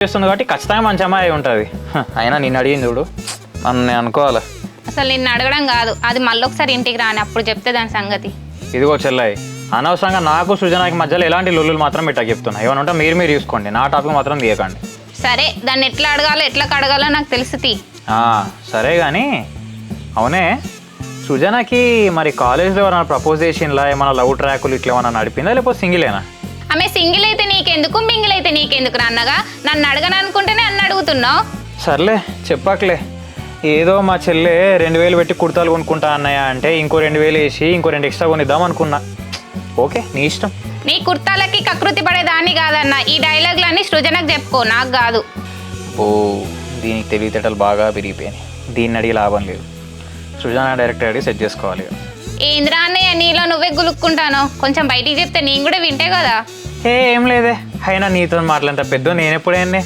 చేస్తుంది కాబట్టి ఖచ్చితంగా మంచి అమ్మాయి ఉంటుంది. అయినా నిన్ను అడిగింది చూడు, మనం నేను అనుకోవాలి. అసలు నిన్ను అడగడం కాదు, అది మళ్ళొకసారి ఇంటికి రాని అప్పుడు చెప్తే దాని సంగతి. ఇదిగో చెల్లాయి, అనవసరంగా నాకు సృజనకి మధ్యలో ఎలాంటి లొల్లులు మాత్రం ఇట్లా చెప్తున్నా. ఏమైనా ఉంటే మీరు చూసుకోండి, నా టాపిక్ మాత్రం తీయకండి. సరే, దాన్ని ఎట్లా అడగాలో ఎట్లా కడగాలో నాకు తెలుసు. సరే కానీ అవునే, సృజనకి మరి కాలేజ్లో ఏమైనా ప్రపోజ్ చేసిందా, ఏమైనా లవ్ ట్రాకులు ఇట్లా ఏమైనా నడిపిందా, లేకపోతే సింగిలేనా? ఆమె సింగిల్ అయితే నీకెందుకు, మింగిల్ అయితే నీకెందుకు అన్నగా నన్ను అడగను అనుకుంటేనే అన్న అడుగుతున్నావు. సర్లే చెప్పాకలే. ఏదో మా చెల్లె 2000 పెట్టి కుర్తాలు కొనుక్కుంటా అన్నయ్య అంటే ఇంకో 2000 వేసి ఇంకో 2 ఎక్స్ట్రా కొనిద్దాం అనుకున్నా. ఓకే, నీ ఇష్టం. నీ కుర్తాలకి కకృతి పడేదాన్ని కాదన్న. ఈ డైలాగులన్నీ సృజనకు చెప్పుకో, నాకు కాదు. ఓ, దీనికి తెలివితేటలు బాగా పెరిగిపోయినాయి. దీన్ని అడిగి లాభం లేదు. సృజన డైరెక్ట్ అడిగి సెట్ చేసుకోవాలి. ఏంద్రా అన్నయ్య, నీలో నువ్వే గులుక్కుంటాను. కొంచెం బయటికి చెప్తే నేను కూడా వింటే కదా. ఏం లేదే, అయినా నీతో మాట్లాడంత పెద్ద నేను ఎప్పుడైనా